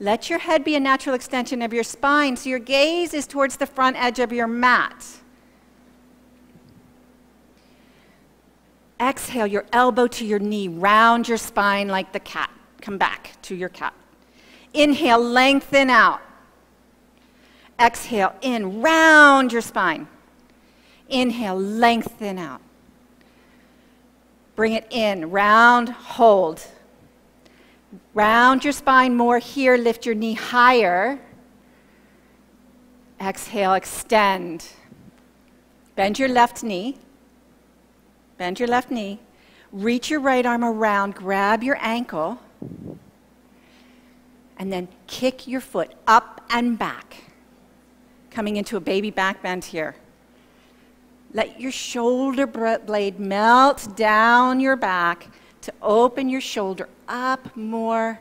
Let your head be a natural extension of your spine so your gaze is towards the front edge of your mat. Exhale, your elbow to your knee. Round your spine like the cat. Come back to your cat. Inhale, lengthen out. Exhale, in, round your spine. Inhale, lengthen out. Bring it in, round, hold. Round your spine more here, lift your knee higher. Exhale, extend. Bend your left knee. Bend your left knee. Reach your right arm around, grab your ankle. And then kick your foot up and back. Coming into a baby back bend here. Let your shoulder blade melt down your back to open your shoulder up more.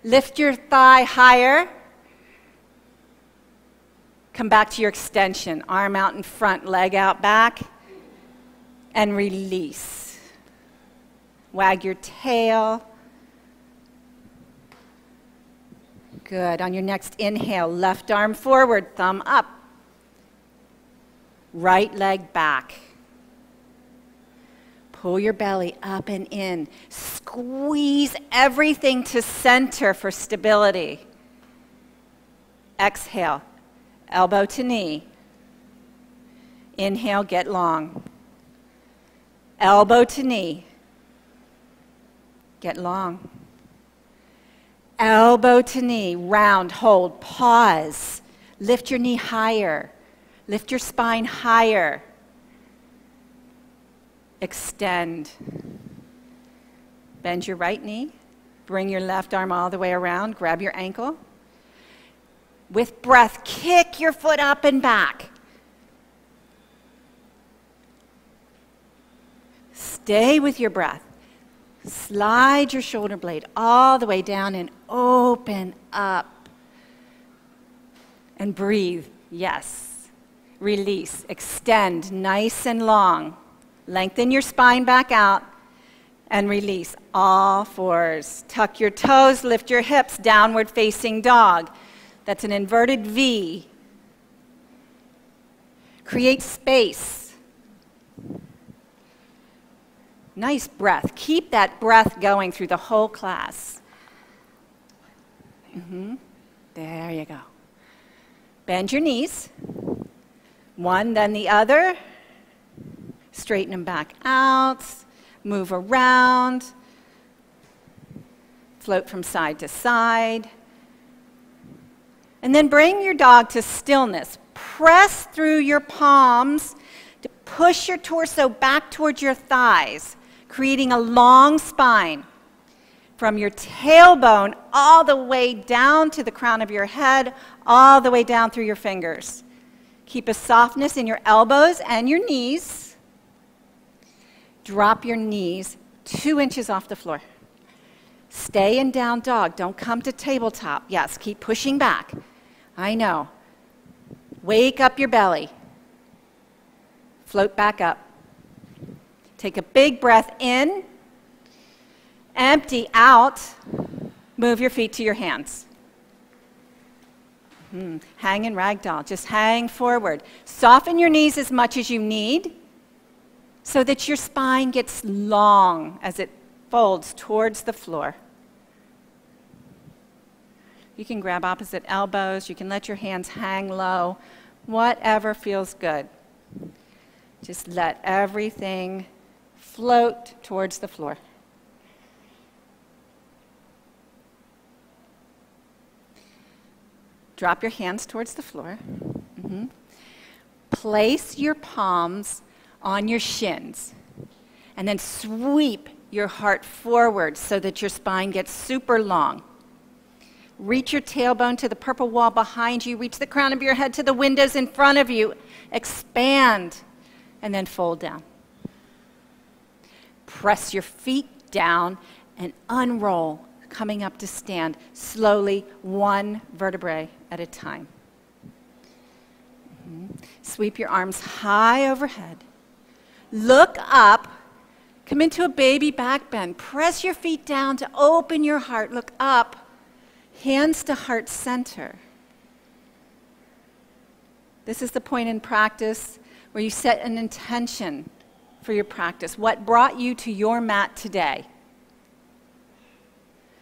Lift your thigh higher. Come back to your extension. Arm out in front, leg out back. And release. Wag your tail. Good. On your next inhale, left arm forward, thumb up. Right leg back. Pull your belly up and in. Squeeze everything to center for stability. Exhale, elbow to knee. Inhale, get long. Elbow to knee. Get long. Elbow to knee, round, hold, pause. Lift your knee higher. Lift your spine higher. Extend. Bend your right knee. Bring your left arm all the way around. Grab your ankle. With breath, kick your foot up and back. Stay with your breath. Slide your shoulder blade all the way down and open up. And breathe. Yes. Release. Extend nice and long. Lengthen your spine back out. And release. All fours. Tuck your toes. Lift your hips. Downward facing dog. That's an inverted V. Create space. Nice breath. Keep that breath going through the whole class. There you go. Bend your knees. One, then the other. Straighten them back out. Move around. Float from side to side. And then bring your dog to stillness. Press through your palms to push your torso back towards your thighs, creating a long spine from your tailbone all the way down to the crown of your head, all the way down through your fingers. Keep a softness in your elbows and your knees. Drop your knees 2 inches off the floor. Stay in down dog. Don't come to tabletop. Yes, keep pushing back. I know. Wake up your belly. Float back up. Take a big breath in. Empty out. Move your feet to your hands. Hang in ragdoll. Just hang forward. Soften your knees as much as you need so that your spine gets long as it folds towards the floor. You can grab opposite elbows. You can let your hands hang low. Whatever feels good. Just let everything float towards the floor. Drop your hands towards the floor. Place your palms on your shins. And then sweep your heart forward so that your spine gets super long. Reach your tailbone to the purple wall behind you. Reach the crown of your head to the windows in front of you. Expand. And then fold down. Press your feet down and unroll, coming up to stand, slowly, one vertebrae at a time. Sweep your arms high overhead. Look up. Come into a baby back bend. Press your feet down to open your heart. Look up. Hands to heart center. This is the point in practice where you set an intention for your practice. What brought you to your mat today?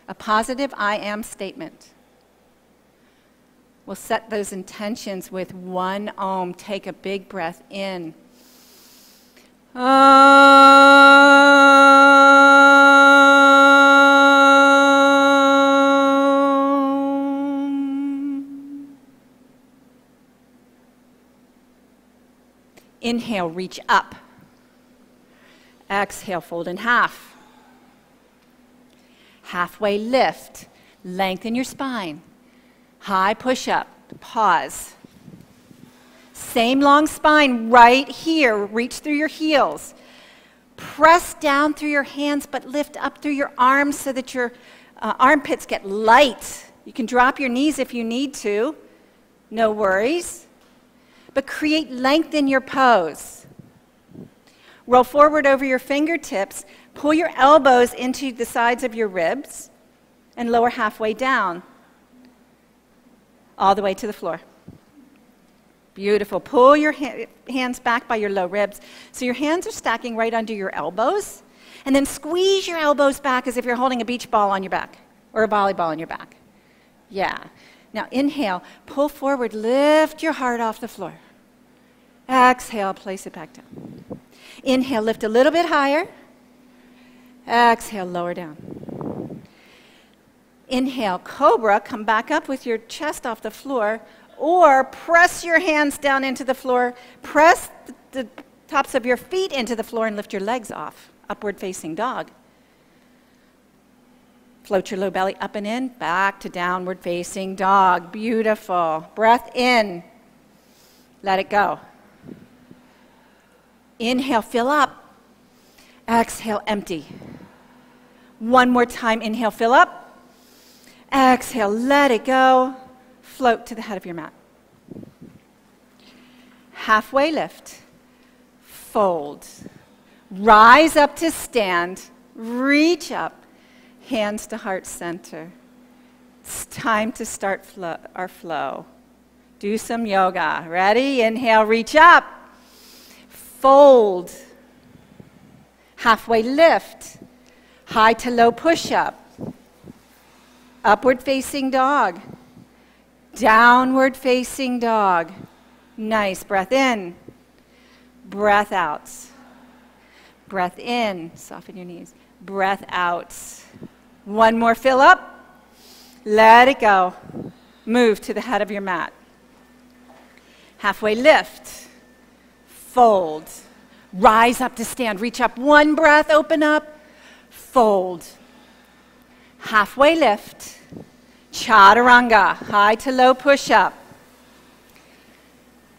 A positive I am statement. We'll set those intentions with one Om. Take a big breath in. Inhale, reach up. Exhale, fold in half. Halfway lift. Lengthen your spine. High push-up. Pause. Same long spine right here. Reach through your heels. Press down through your hands, but lift up through your arms so that your armpits get light. You can drop your knees if you need to. No worries. But create length in your pose. Roll forward over your fingertips. Pull your elbows into the sides of your ribs and lower halfway down. All the way to the floor. Beautiful. Pull your hands back by your low ribs. So your hands are stacking right under your elbows. And then squeeze your elbows back as if you're holding a beach ball on your back or a volleyball on your back. Yeah. Now inhale, pull forward, lift your heart off the floor. Exhale, place it back down. Inhale, lift a little bit higher. Exhale, lower down. Inhale, cobra, come back up with your chest off the floor, or press your hands down into the floor, press the tops of your feet into the floor and lift your legs off. Upward facing dog. Float your low belly up and in, back to downward facing dog. Beautiful. Breath in. Let it go. Inhale, fill up. Exhale, empty. One more time. Inhale, fill up. Exhale, let it go. Float to the head of your mat. Halfway lift. Fold. Rise up to stand. Reach up. Hands to heart center. It's time to start our flow. Do some yoga. Ready? Inhale, reach up. Fold. Halfway lift. High to low push-up. Upward facing dog. Downward facing dog. Nice. Breath in. Breath out. Breath in. Soften your knees. Breath out. One more fill up. Let it go. Move to the head of your mat. Halfway lift. Fold. Rise up to stand. Reach up. One breath. Open up. Fold. Halfway lift. Chaturanga. High to low push-up.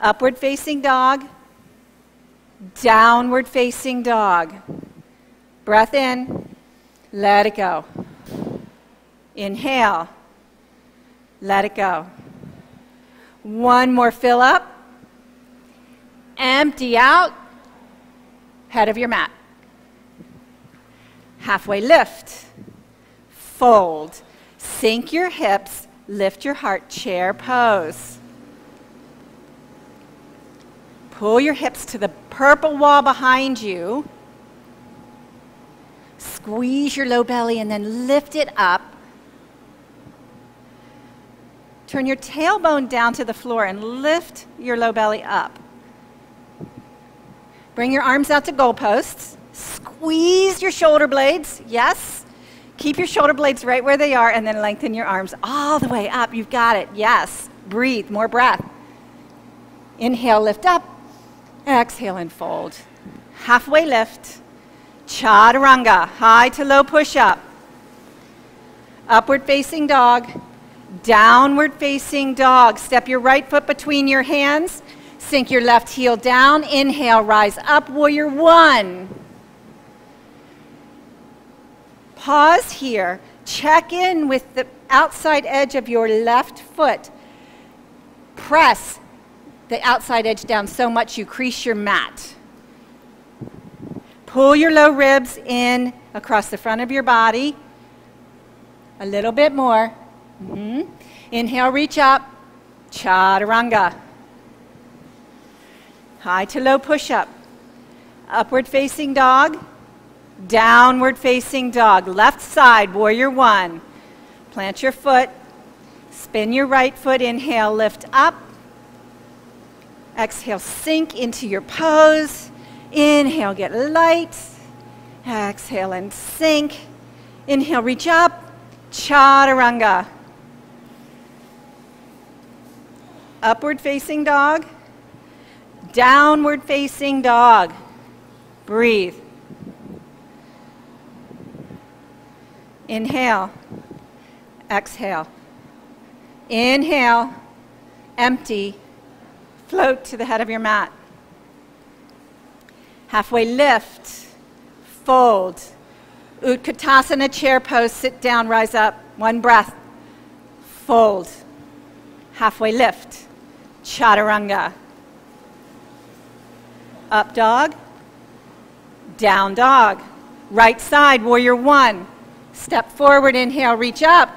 Upward facing dog. Downward facing dog. Breath in. Let it go. Inhale. Let it go. One more fill up. Empty out. Head of your mat. Halfway lift. Fold. Sink your hips. Lift your heart. Chair pose. Pull your hips to the purple wall behind you. Squeeze your low belly and then lift it up. Turn your tailbone down to the floor and lift your low belly up. Bring your arms out to goalposts. Squeeze your shoulder blades. Yes. Keep your shoulder blades right where they are and then lengthen your arms all the way up. You've got it. Yes. Breathe. More breath. Inhale, lift up. Exhale and fold. Halfway lift. Chaturanga. High to low push-up. Upward facing dog. Downward facing dog. Step your right foot between your hands. Sink your left heel down. Inhale, rise up. Warrior one. Pause here. Check in with the outside edge of your left foot. Press the outside edge down so much you crease your mat. Pull your low ribs in across the front of your body. A little bit more. Inhale, reach up, chaturanga. High to low push-up. Upward facing dog, downward facing dog. Left side, warrior one. Plant your foot, spin your right foot, inhale, lift up. Exhale, sink into your pose. Inhale, get light. Exhale and sink. Inhale, reach up, chaturanga. Upward facing dog, downward facing dog. Breathe. Inhale, exhale. Inhale, empty, float to the head of your mat. Halfway lift, fold. Utkatasana, chair pose, sit down, rise up. One breath, fold. Halfway lift, chaturanga. Up dog, down dog. Right side, warrior one. Step forward, inhale, reach up.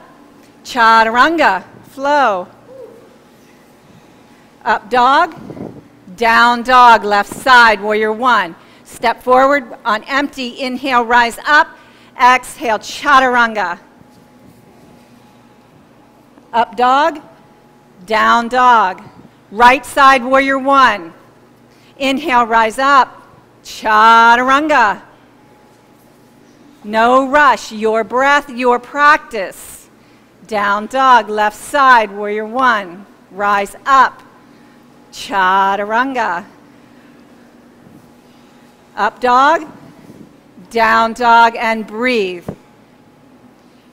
Chaturanga, flow. Up dog, down dog. Left side, warrior one. Step forward on empty, inhale, rise up. Exhale, chaturanga. Up dog, down dog. Right side, warrior one. Inhale, rise up. Chaturanga. No rush, your breath, your practice. Down dog, left side, warrior one. Rise up. Chaturanga. Up dog, down dog, and breathe.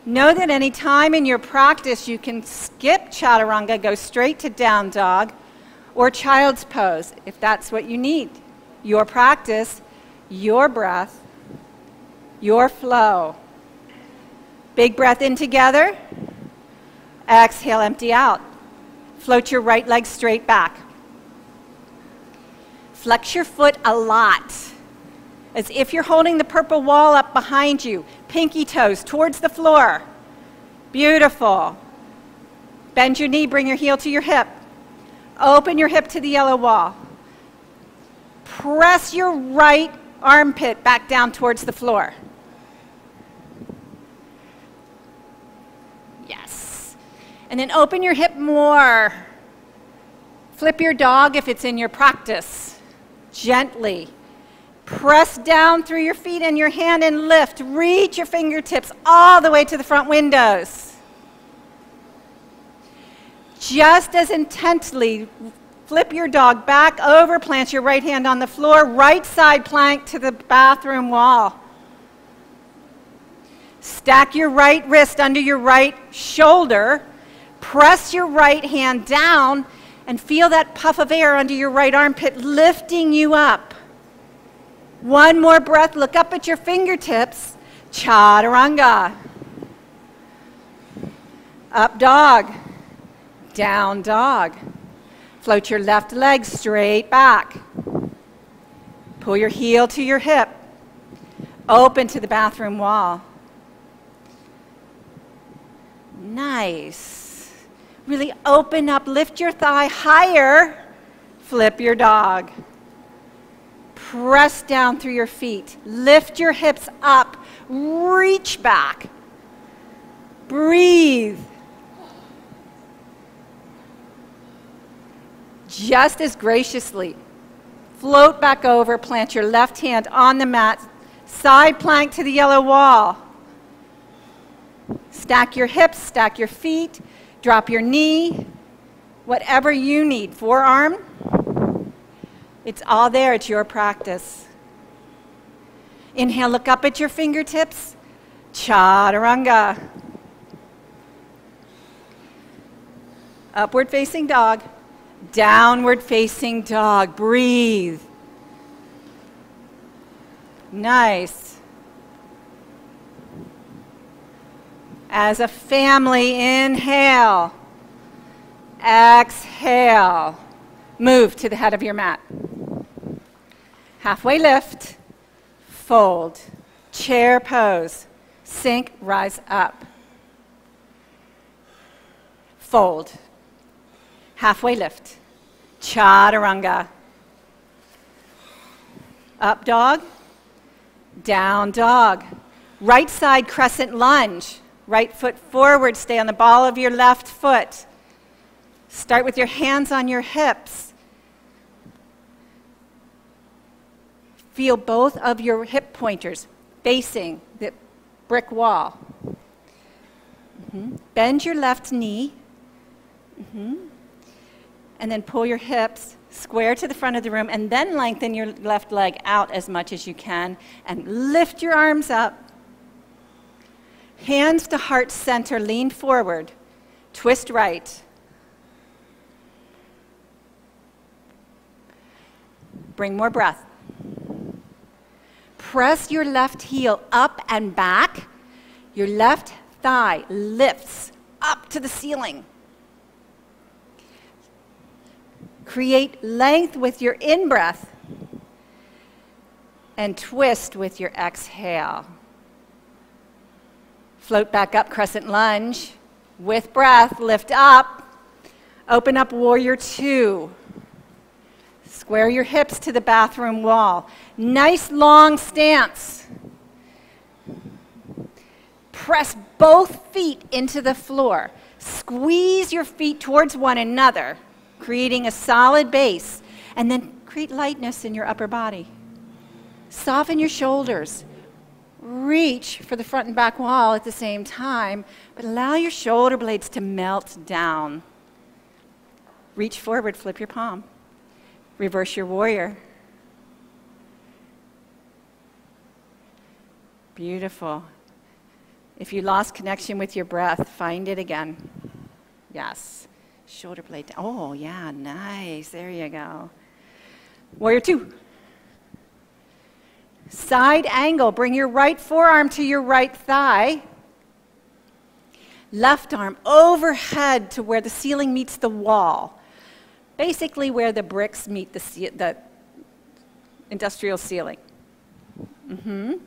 Know that any time in your practice you can skip chaturanga, go straight to down dog, or child's pose, if that's what you need. Your practice, your breath, your flow. Big breath in together. Exhale, empty out. Float your right leg straight back. Flex your foot a lot, as if you're holding the purple wall up behind you. Pinky toes towards the floor. Beautiful. Bend your knee, bring your heel to your hip. Open your hip to the yellow wall. Press your right armpit back down towards the floor. Yes. And then open your hip more. Flip your dog if it's in your practice. Gently. Press down through your feet and your hand and lift. Reach your fingertips all the way to the front windows. Just as intently, flip your dog back over, plant your right hand on the floor, right side plank to the bathroom wall. Stack your right wrist under your right shoulder, press your right hand down, and feel that puff of air under your right armpit lifting you up. One more breath, look up at your fingertips, chaturanga. Up dog, down dog. Float your left leg straight back. Pull your heel to your hip. Open to the bathroom wall. Nice. Really open up, lift your thigh higher. Flip your dog. Press down through your feet. Lift your hips up. Reach back. Breathe. Just as graciously, float back over, plant your left hand on the mat, side plank to the yellow wall. Stack your hips, stack your feet, drop your knee, whatever you need. Forearm, it's all there, it's your practice. Inhale, look up at your fingertips, chaturanga. Upward facing dog. Downward facing dog. Breathe. Nice. As a family, inhale. Exhale. Move to the head of your mat. Halfway lift. Fold. Chair pose. Sink, rise up. fold. Halfway lift. Chaturanga. Up dog. Down dog. Right side crescent lunge. Right foot forward, stay on the ball of your left foot. Start with your hands on your hips. Feel both of your hip pointers facing the brick wall. Bend your left knee. And then pull your hips square to the front of the room, and then lengthen your left leg out as much as you can, and lift your arms up. Hands to heart center, lean forward, twist right. Bring more breath. Press your left heel up and back. Your left thigh lifts up to the ceiling. Create length with your in-breath and twist with your exhale. Float back up, crescent lunge. With breath, lift up. Open up, warrior two. Square your hips to the bathroom wall. Nice long stance. Press both feet into the floor. Squeeze your feet towards one another, creating a solid base, and then create lightness in your upper body. Soften your shoulders. Reach for the front and back wall at the same time, but allow your shoulder blades to melt down. Reach forward, flip your palm. Reverse your warrior. Beautiful. If you lost connection with your breath, find it again. Yes. Shoulder blade down. Oh, yeah, nice. There you go. Warrior two. Side angle. Bring your right forearm to your right thigh. Left arm overhead to where the ceiling meets the wall. Basically where the bricks meet the industrial ceiling. And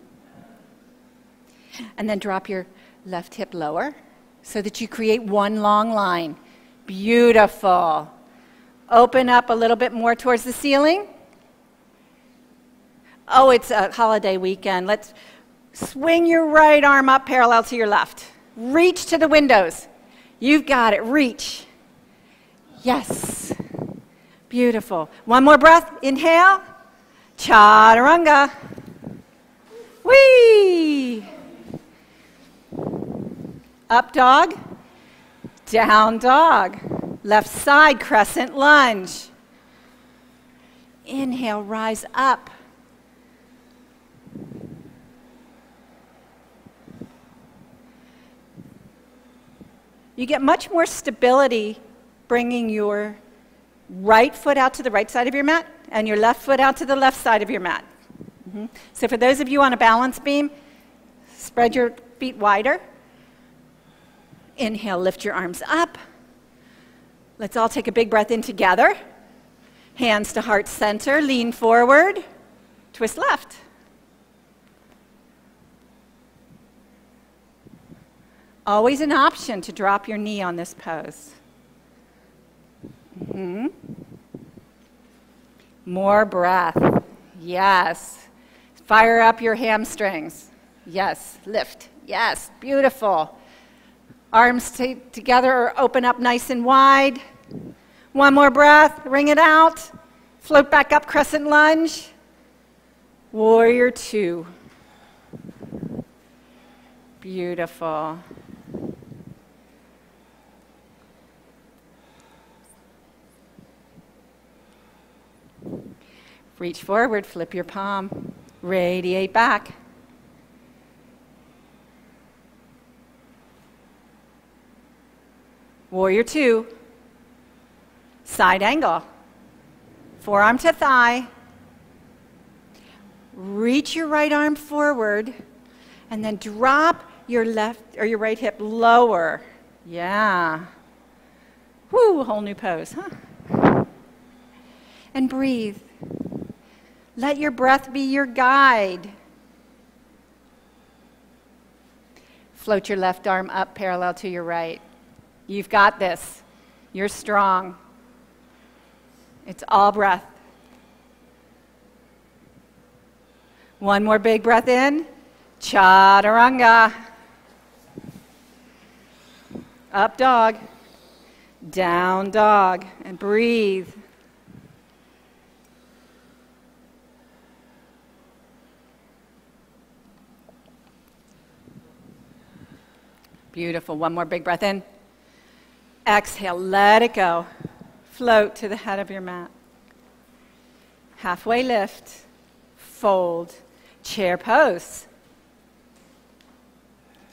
then drop your left hip lower so that you create one long line. Beautiful. Open up a little bit more towards the ceiling. Oh, it's a holiday weekend. Let's swing your right arm up parallel to your left. Reach to the windows. You've got it. Reach. Yes. Beautiful. One more breath. Inhale. Chaturanga. Whee! Up dog. Down dog. Left side crescent lunge. Inhale, rise up. You get much more stability bringing your right foot out to the right side of your mat and your left foot out to the left side of your mat. So for those of you on a balance beam, spread your feet wider. Inhale, lift your arms up. Let's all take a big breath in together. Hands to heart center, lean forward, twist left. Always an option to drop your knee on this pose. More breath. Yes. Fire up your hamstrings. Yes. Lift. Yes. Beautiful. Arms together or open up nice and wide. One more breath. Ring it out. Float back up, crescent lunge. Warrior two. Beautiful. Reach forward, flip your palm. Radiate back. Warrior two. Side angle. Forearm to thigh. Reach your right arm forward and then drop your left or your right hip lower. Yeah. Whoo, whole new pose, huh? And breathe. Let your breath be your guide. Float your left arm up parallel to your right. You've got this. You're strong. It's all breath. One more big breath in. Chaturanga. Up dog. Down dog. And breathe. Beautiful. One more big breath in. Exhale. Let it go. Float to the head of your mat. Halfway lift. Fold. Chair pose.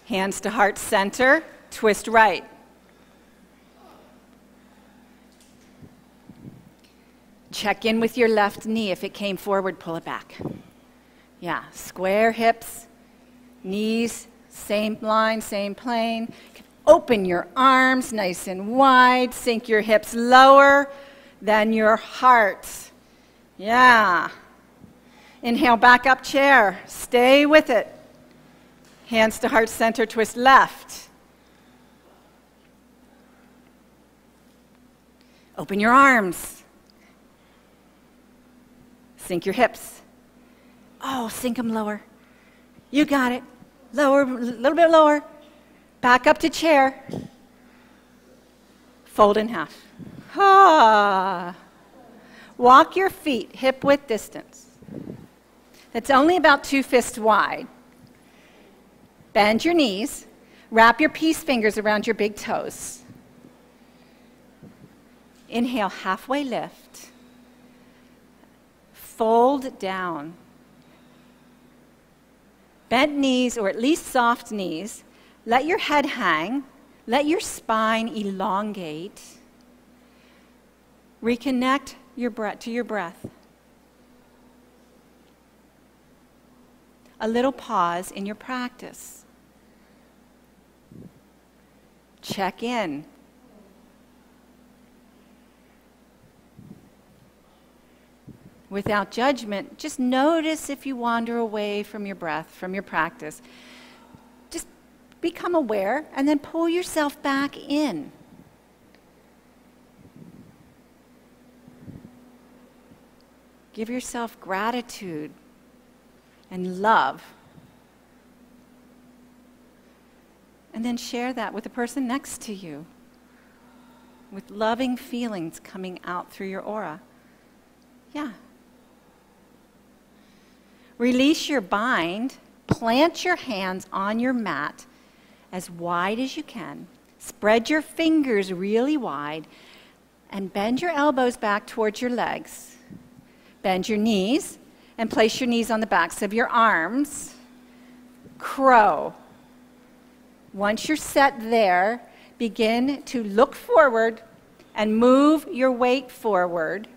Hands to heart center. Twist right. Check in with your left knee. If it came forward, pull it back. Yeah, square hips, knees, same line, same plane. Open your arms nice and wide. Sink your hips lower than your heart. Yeah. Inhale, back up chair. Stay with it. Hands to heart center, twist left. Open your arms. Sink your hips. Oh, sink them lower. You got it. Lower, a little bit lower. Back up to chair. Fold in half. Ah. Walk your feet hip width distance. That's only about 2 fists wide. Bend your knees. Wrap your peace fingers around your big toes. Inhale, halfway lift. Fold down. Bent knees, or at least soft knees. Let your head hang. Let your spine elongate. Reconnect your breath to your breath. A little pause in your practice. Check in. Without judgment, just notice if you wander away from your breath, from your practice. Just become aware and then pull yourself back in. Give yourself gratitude and love. And then share that with the person next to you, with loving feelings coming out through your aura. Yeah. Release your bind. Plant your hands on your mat as wide as you can. Spread your fingers really wide and bend your elbows back towards your legs. Bend your knees and place your knees on the backs of your arms. Crow. Once you're set there, begin to look forward and move your weight forward.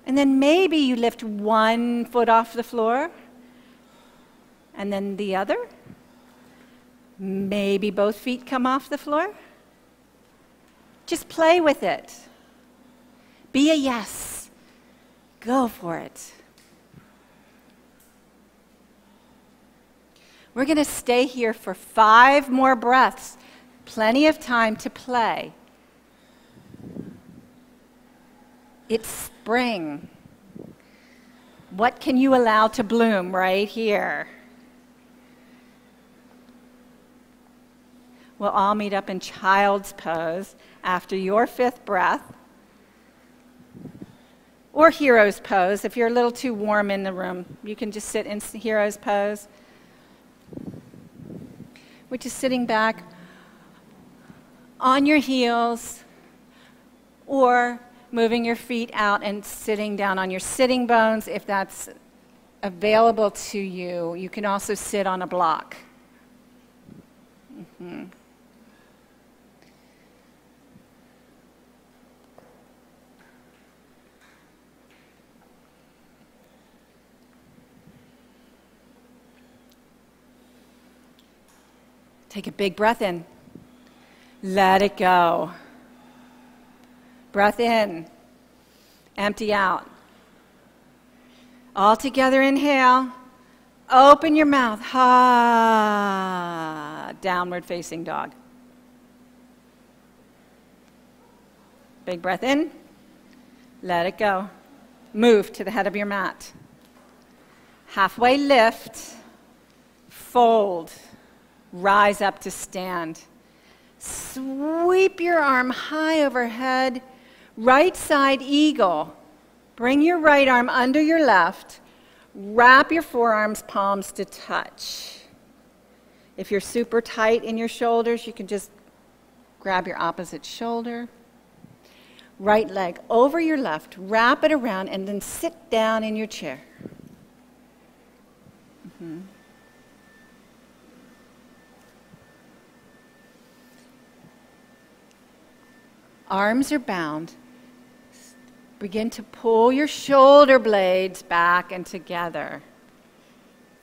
And then maybe you lift one foot off the floor and then the other. Maybe both feet come off the floor. Just play with it. Be a yes. Go for it. We're going to stay here for 5 more breaths. Plenty of time to play. It's spring. What can you allow to bloom right here? We'll all meet up in child's pose after your 5th breath. Or hero's pose. If you're a little too warm in the room, you can just sit in hero's pose, which is sitting back on your heels or moving your feet out and sitting down on your sitting bones if that's available to you. You can also sit on a block. Mm-hmm. Take a big breath in. Let it go. Breath in. Empty out. All together, inhale. Open your mouth. Ha. Downward facing dog. Big breath in. Let it go. Move to the head of your mat. Halfway lift. Fold. Rise up to stand. Sweep your arm high overhead. Right side eagle. Bring your right arm under your left. Wrap your forearms, palms to touch. If you're super tight in your shoulders, you can just grab your opposite shoulder. Right leg over your left, wrap it around, and then sit down in your chair. Arms are bound. Begin to pull your shoulder blades back and together.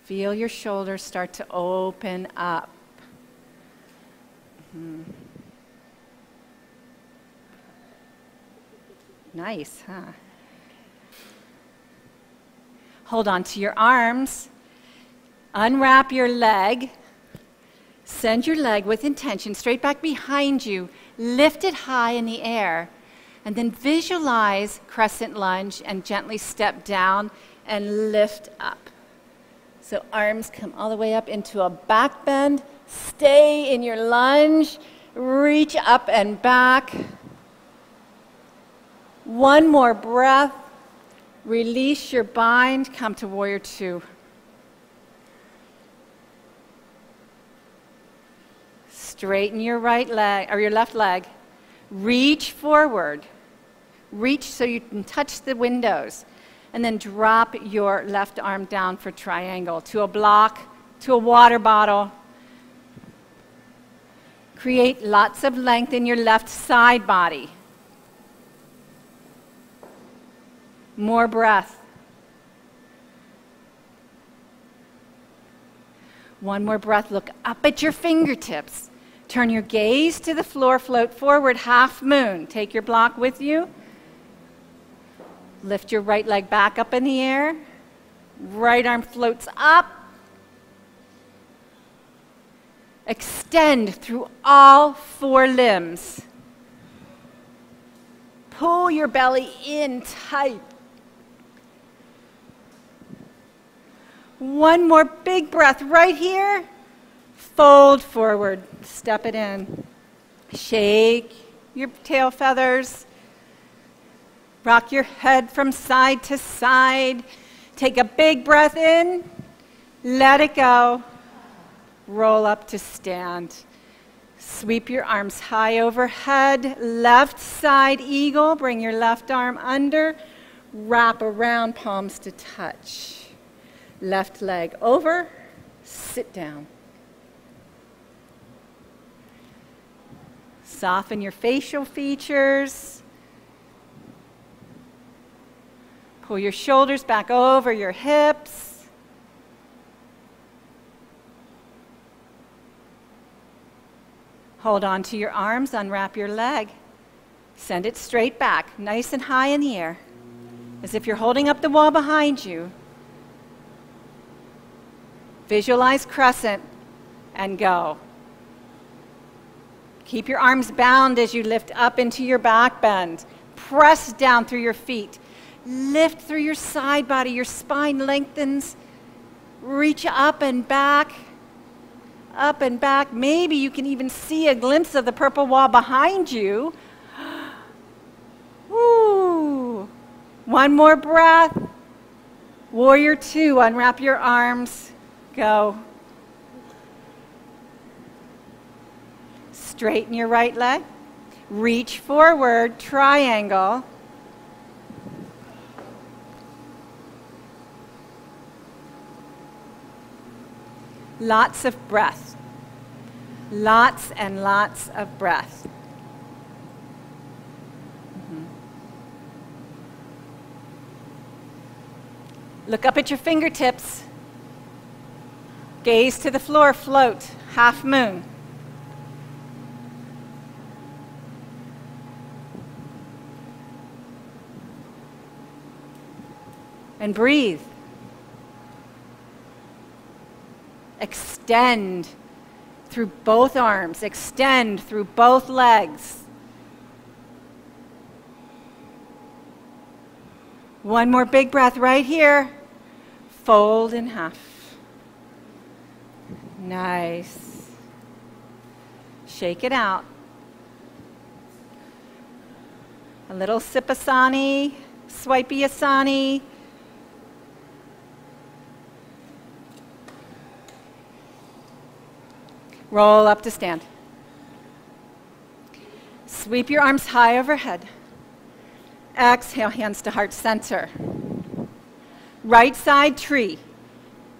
Feel your shoulders start to open up. Nice, huh? Hold on to your arms. Unwrap your leg. Send your leg with intention straight back behind you. Lift it high in the air. And then visualize crescent lunge and gently step down and lift up. So arms come all the way up into a back bend. Stay in your lunge. Reach up and back. One more breath. Release your bind. Come to warrior two. Straighten your right leg or your left leg. Reach forward. Reach so you can touch the windows. And then drop your left arm down for triangle to a block, to a water bottle. Create lots of length in your left side body. More breath. One more breath. Look up at your fingertips. Turn your gaze to the floor. Float forward, half moon. Take your block with you. Lift your right leg back up in the air. Right arm floats up. Extend through all four limbs. Pull your belly in tight. One more big breath right here. Fold forward. Step it in. Shake your tail feathers. Rock your head from side to side. Take a big breath in. Let it go. Roll up to stand. Sweep your arms high overhead. Left side eagle. Bring your left arm under. Wrap around, palms to touch. Left leg over. Sit down. Soften your facial features. Pull your shoulders back over your hips. Hold on to your arms, unwrap your leg. Send it straight back, nice and high in the air, as if you're holding up the wall behind you. Visualize crescent and go. Keep your arms bound as you lift up into your back bend. Press down through your feet. Lift through your side body. Your spine lengthens. Reach up and back. Up and back. Maybe you can even see a glimpse of the purple wall behind you. Woo! One more breath. Warrior two. Unwrap your arms. Go. Straighten your right leg. Reach forward, triangle. Lots of breath. Lots and lots of breath. Look up at your fingertips. Gaze to the floor, float, half moon. And breathe. Extend through both arms. Extend through both legs. One more big breath right here. Fold in half. Nice. Shake it out. A little sipasani, swipeyasani. Roll up to stand. Sweep your arms high overhead. Exhale, hands to heart center. Right side tree.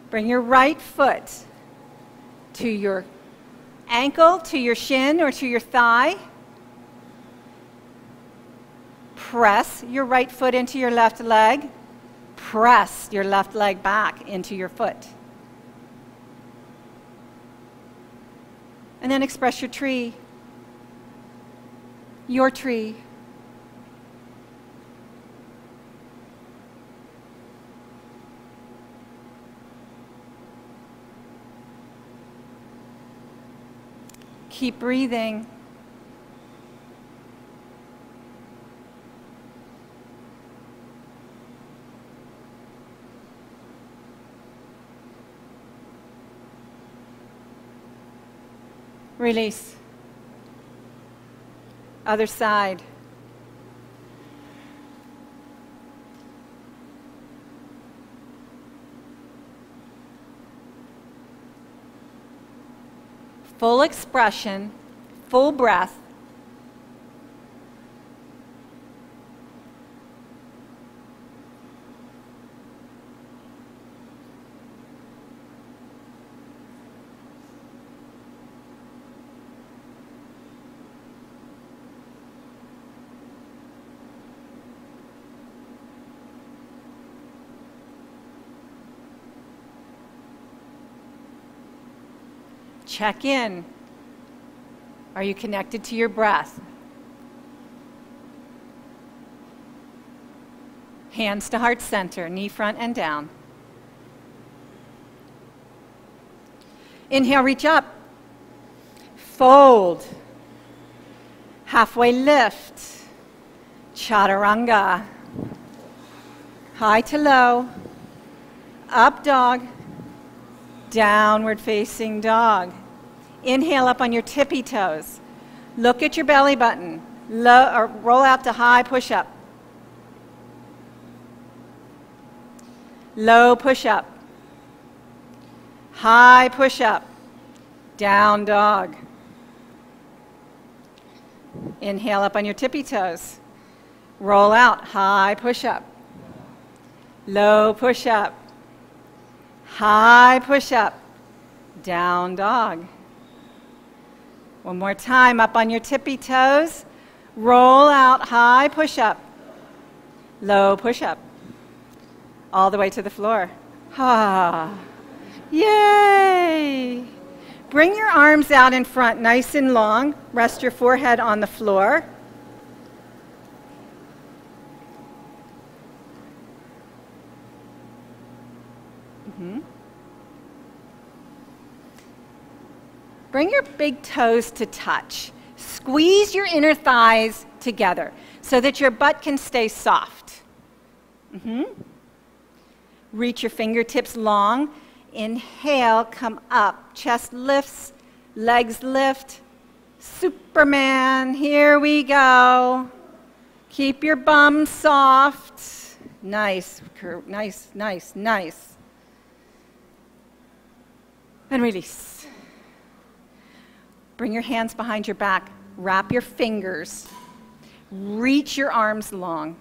Bring your right foot to your ankle, to your shin, or to your thigh. Press your right foot into your left leg. Press your left leg back into your foot. And then express your tree. Your tree. Keep breathing. Release. Other side. Full expression, full breath. Check in. Are you connected to your breath? Hands to heart center, knee front and down. Inhale, reach up. Fold. Halfway lift. Chaturanga. High to low. Up dog. Downward facing dog. Inhale up on your tippy toes. Look at your belly button. Roll out to high push-up. Low push-up. High push-up. Down dog. Inhale up on your tippy toes. Roll out, high push-up. Low push-up. High push-up. Down dog. One more time, up on your tippy toes. Roll out, high push-up. Low push-up. All the way to the floor. Ah. Yay! Bring your arms out in front, nice and long. Rest your forehead on the floor. Bring your big toes to touch. Squeeze your inner thighs together so that your butt can stay soft. Reach your fingertips long. Inhale, come up. Chest lifts, legs lift. Superman, here we go. Keep your bum soft. Nice, nice, nice, nice. And release. Bring your hands behind your back. Wrap your fingers. Reach your arms long.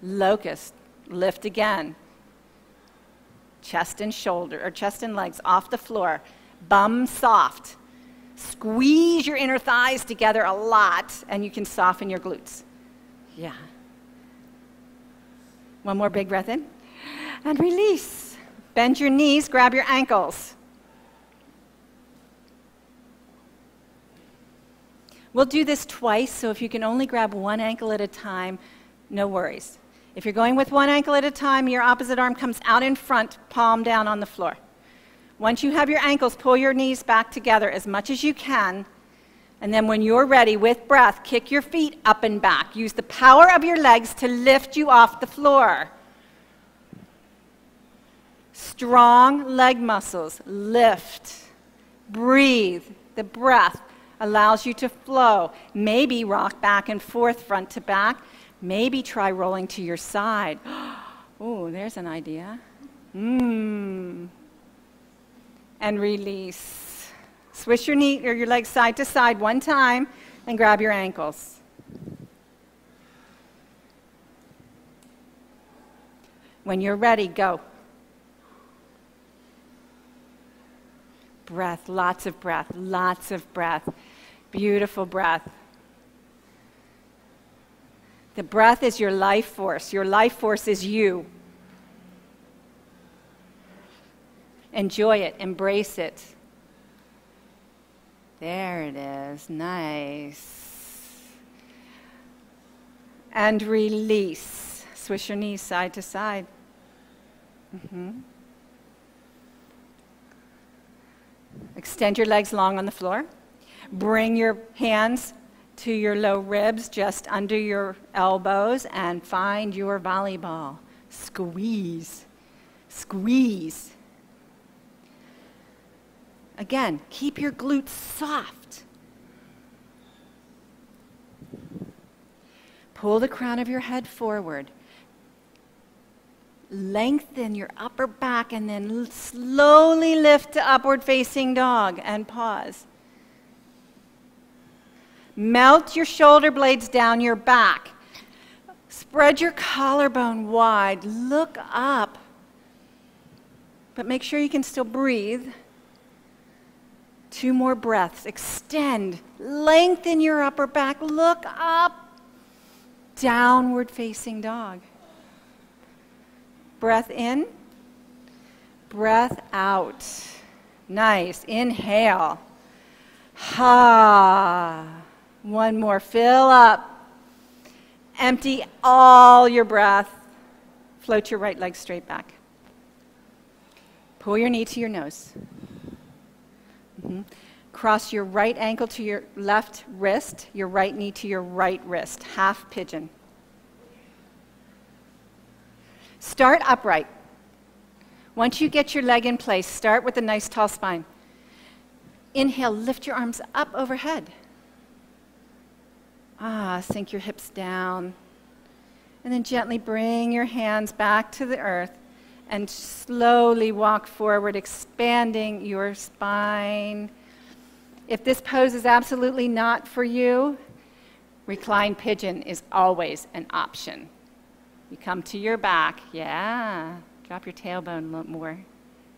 Locust. Lift again. Chest and shoulder, or chest and legs off the floor. Bum soft. Squeeze your inner thighs together a lot, and you can soften your glutes. Yeah. One more big breath in. And release. Bend your knees, grab your ankles. We'll do this twice, so if you can only grab one ankle at a time, no worries. If you're going with one ankle at a time, your opposite arm comes out in front, palm down on the floor. Once you have your ankles, pull your knees back together as much as you can. And then when you're ready, with breath, kick your feet up and back. Use the power of your legs to lift you off the floor. Strong leg muscles. Lift. Breathe. The breath allows you to flow. Maybe rock back and forth, front to back. Maybe try rolling to your side. Oh, there's an idea. And release. Swish your knee or your legs side to side one time and grab your ankles. When you're ready, go. Breath, lots of breath, lots of breath. Beautiful breath. The breath is your life force. Your life force is you. Enjoy it, embrace it. There it is, nice. And release. Swish your knees side to side. Extend your legs long on the floor. Bring your hands to your low ribs, just under your elbows, and find your volleyball. Squeeze, squeeze. Again, keep your glutes soft. Pull the crown of your head forward. Lengthen your upper back and then slowly lift to upward facing dog and pause. Melt your shoulder blades down your back. Spread your collarbone wide. Look up. But make sure you can still breathe. 2 more breaths. Extend. Lengthen your upper back. Look up. Downward facing dog. Breath in. Breath out. Nice. Inhale. Ha. One more. Fill up. Empty all your breath. Float your right leg straight back. Pull your knee to your nose. Cross your right ankle to your left wrist, your right knee to your right wrist. Half pigeon. Start upright. Once you get your leg in place, start with a nice tall spine. Inhale, lift your arms up overhead. Sink your hips down. And then gently bring your hands back to the earth and slowly walk forward, expanding your spine. If this pose is absolutely not for you, reclined pigeon is always an option. You come to your back. Yeah. Drop your tailbone more.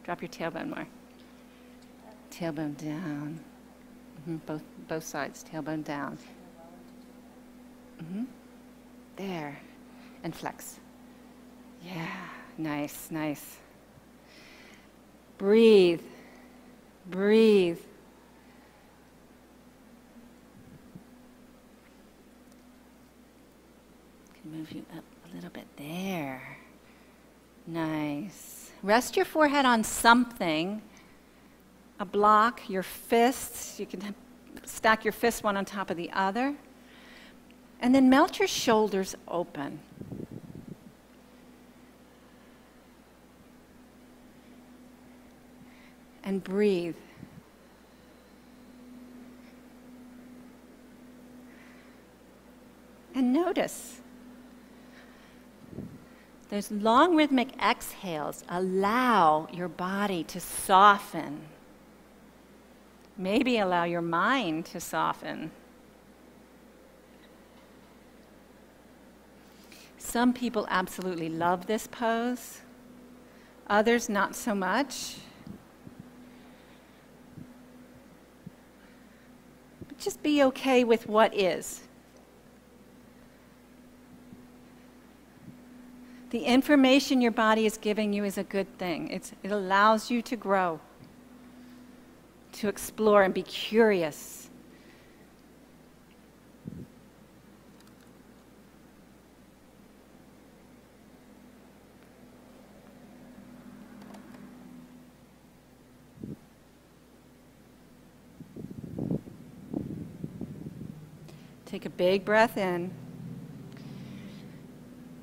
Drop your tailbone more. Tailbone down. Both sides. Tailbone down. There. And flex. Yeah. Nice, nice. Breathe. Breathe. Can move you up a little bit there. Nice. Rest your forehead on something. A block, your fists. You can stack your fists one on top of the other. And then melt your shoulders open. And breathe. And notice. Those long rhythmic exhales allow your body to soften. Maybe allow your mind to soften. Some people absolutely love this pose. Others not so much. But just be okay with what is. The information your body is giving you is a good thing. It allows you to grow, to explore and be curious. Take a big breath in.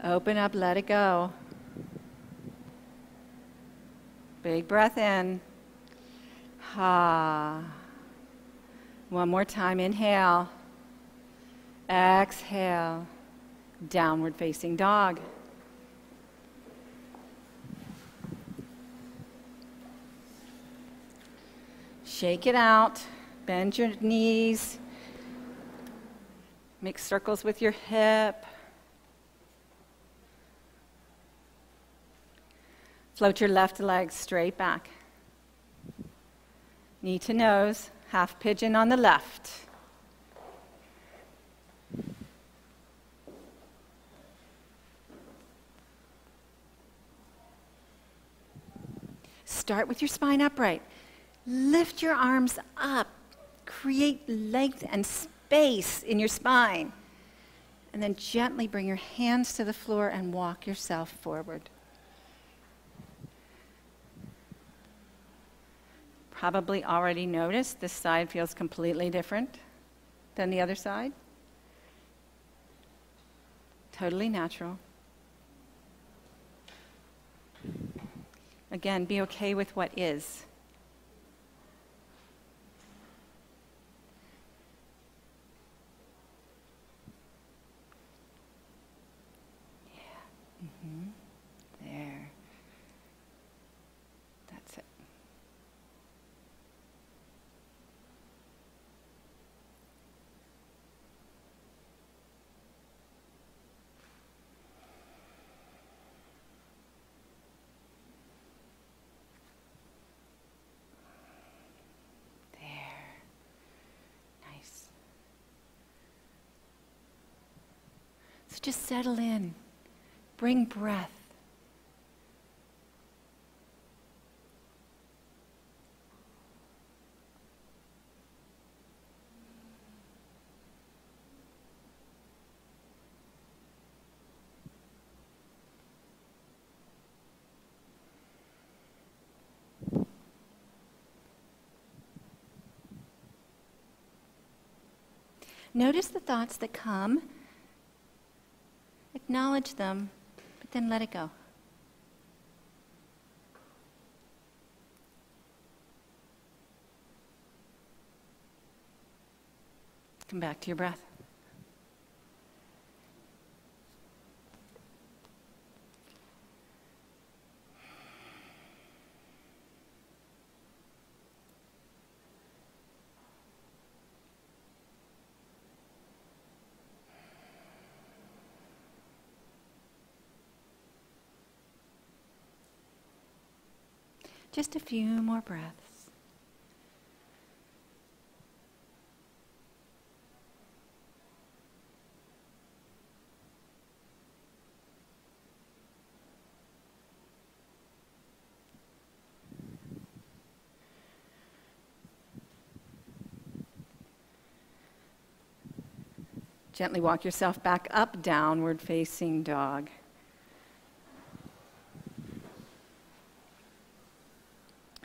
Open up, let it go. Big breath in. Ha. One more time, inhale. Exhale. Downward facing dog. Shake it out. Bend your knees. Make circles with your hip. Float your left leg straight back. Knee to nose, half pigeon on the left. Start with your spine upright. Lift your arms up. Create length and space in your spine. And then gently bring your hands to the floor and walk yourself forward. Probably already noticed this side feels completely different than the other side. Totally natural. Again, be okay with what is. There. That's it. There. Nice. So just settle in. Bring breath. Notice the thoughts that come. Acknowledge them, but then let it go. Come back to your breath. Just a few more breaths. Gently walk yourself back up, downward facing dog.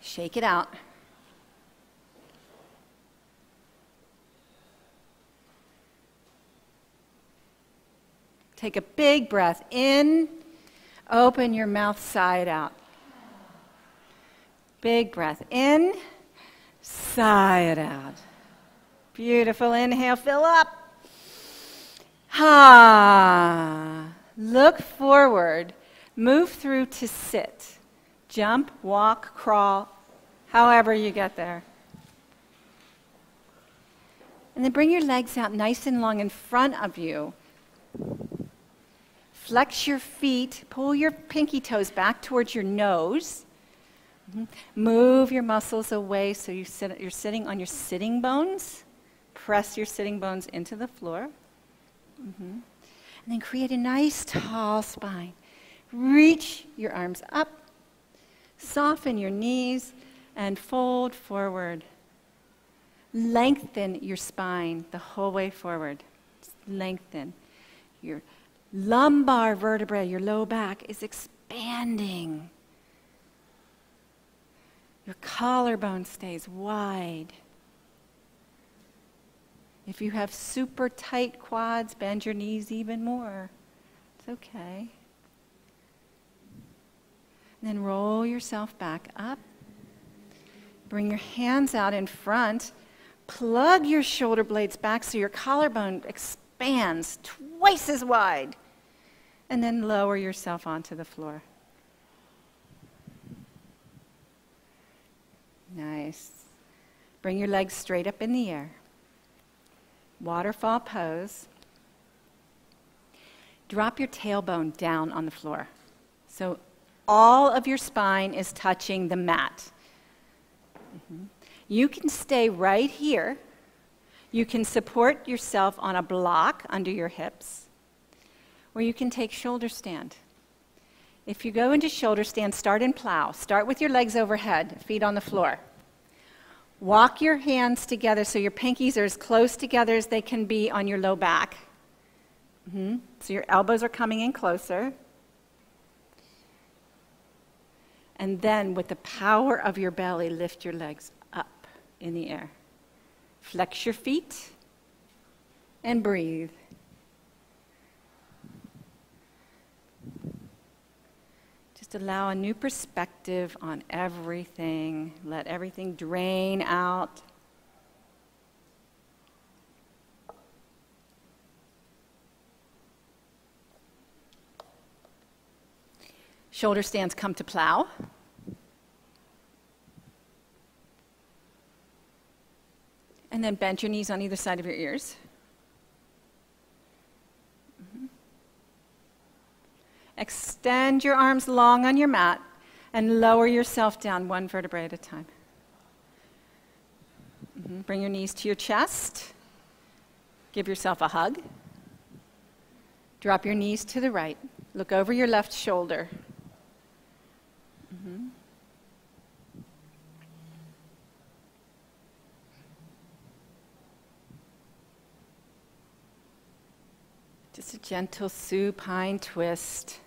Shake it out. Take a big breath in. Open your mouth side out. Big breath in. Side out. Beautiful. Inhale, fill up. Ha. Look forward. Move through to sit. Jump, walk, crawl, however you get there. And then bring your legs out nice and long in front of you. Flex your feet. Pull your pinky toes back towards your nose. Move your muscles away so you're sitting on your sitting bones. Press your sitting bones into the floor. And then create a nice tall spine. Reach your arms up. Soften your knees and fold forward. Lengthen your spine the whole way forward. Lengthen. Your lumbar vertebrae, your low back, is expanding. Your collarbone stays wide. If you have super tight quads, bend your knees even more. It's okay. And then roll yourself back up. Bring your hands out in front. Plug your shoulder blades back so your collarbone expands twice as wide. And then lower yourself onto the floor. Nice. Bring your legs straight up in the air. Waterfall pose. Drop your tailbone down on the floor. So all of your spine is touching the mat. You can stay right here. You can support yourself on a block under your hips, or you can take shoulder stand. If you go into shoulder stand, start in plow. Start with your legs overhead, feet on the floor. Walk your hands together so your pinkies are as close together as they can be on your low back. So your elbows are coming in closer. And then with the power of your belly, lift your legs up in the air. Flex your feet and breathe. Just allow a new perspective on everything. Let everything drain out. Shoulder stands come to plow. And then bend your knees on either side of your ears. Extend your arms long on your mat and lower yourself down one vertebrae at a time. Bring your knees to your chest. Give yourself a hug. Drop your knees to the right. Look over your left shoulder. Just a gentle supine twist.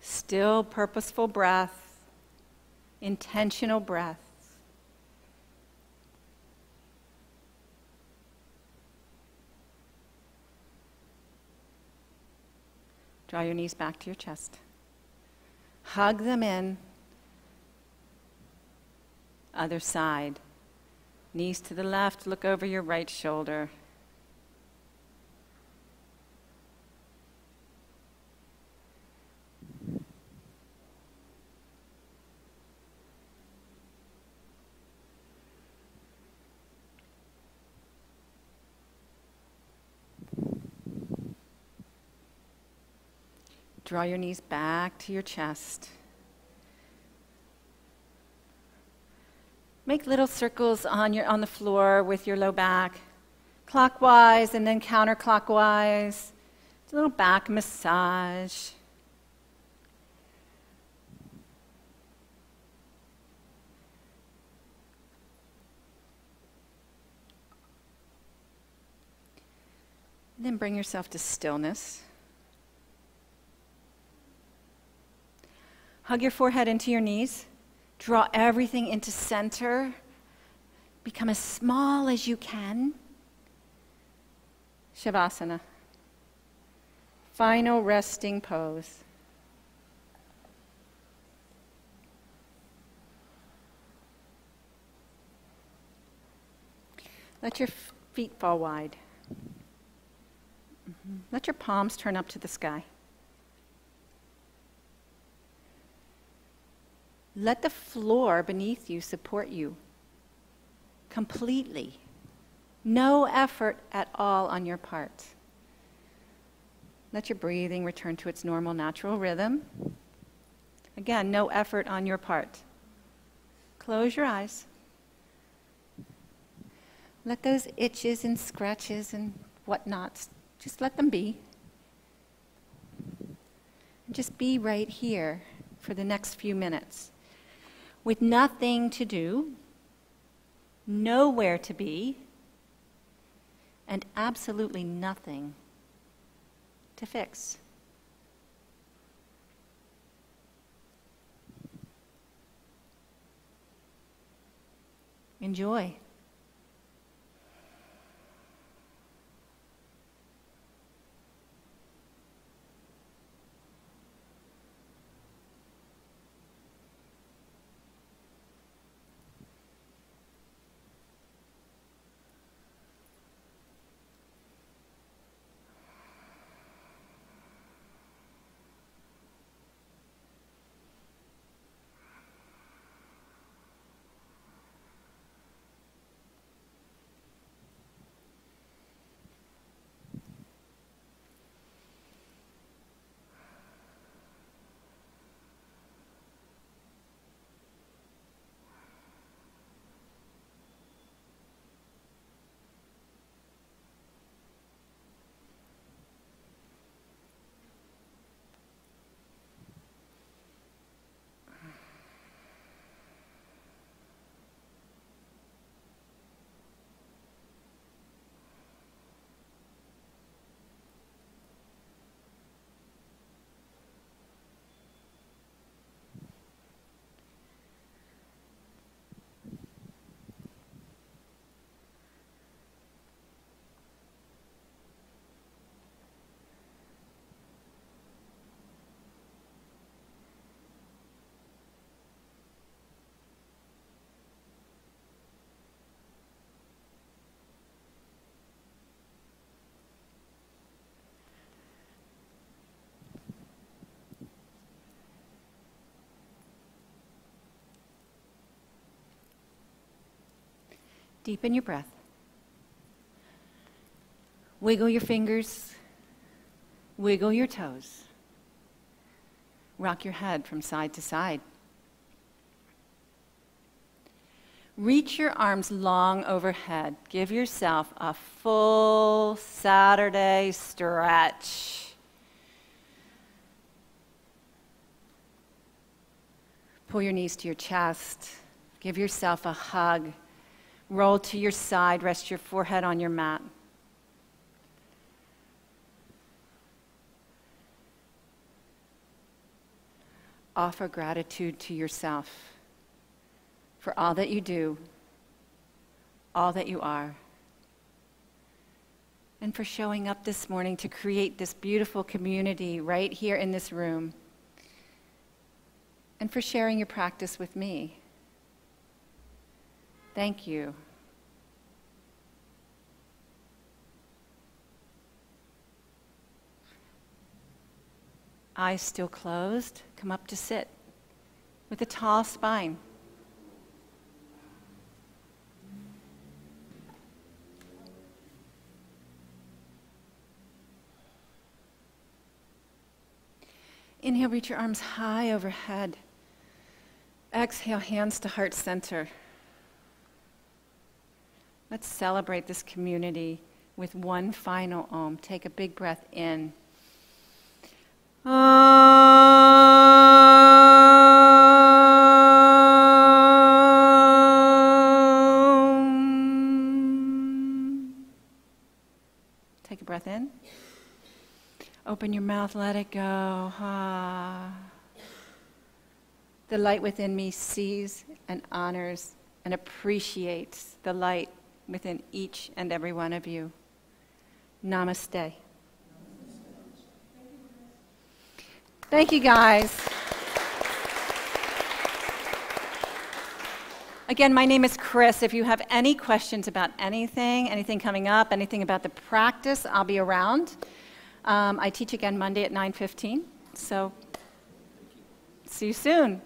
Still, purposeful breath, intentional breath. Draw your knees back to your chest. Hug them in. Other side. Knees to the left, look over your right shoulder. Draw your knees back to your chest. Make little circles on the floor with your low back, clockwise and then counterclockwise. It's a little back massage. And then bring yourself to stillness. Hug your forehead into your knees. Draw everything into center. Become as small as you can. Shavasana. Final resting pose. Let your feet fall wide. Let your palms turn up to the sky. Let the floor beneath you support you completely. No effort at all on your part. Let your breathing return to its normal, natural rhythm. Again, no effort on your part. Close your eyes. Let those itches and scratches and whatnots, just let them be. And just be right here for the next few minutes. With nothing to do, nowhere to be, and absolutely nothing to fix. Enjoy. Deepen your breath. Wiggle your fingers. Wiggle your toes. Rock your head from side to side. Reach your arms long overhead. Give yourself a full Saturday stretch. Pull your knees to your chest. Give yourself a hug. Roll to your side. Rest your forehead on your mat. Offer gratitude to yourself for all that you do, all that you are, and for showing up this morning to create this beautiful community right here in this room, and for sharing your practice with me. Thank you. Eyes still closed, come up to sit with a tall spine. Inhale, reach your arms high overhead. Exhale, hands to heart center. Let's celebrate this community with one final Om. Take a big breath in. Take a breath in. Open your mouth, let it go. Ah. The light within me sees and honors and appreciates the light within each and every one of you. Namaste. Thank you, guys. Again, my name is Chris. If you have any questions about anything coming up, anything about the practice, I'll be around. I teach again Monday at 9:15. So see you soon.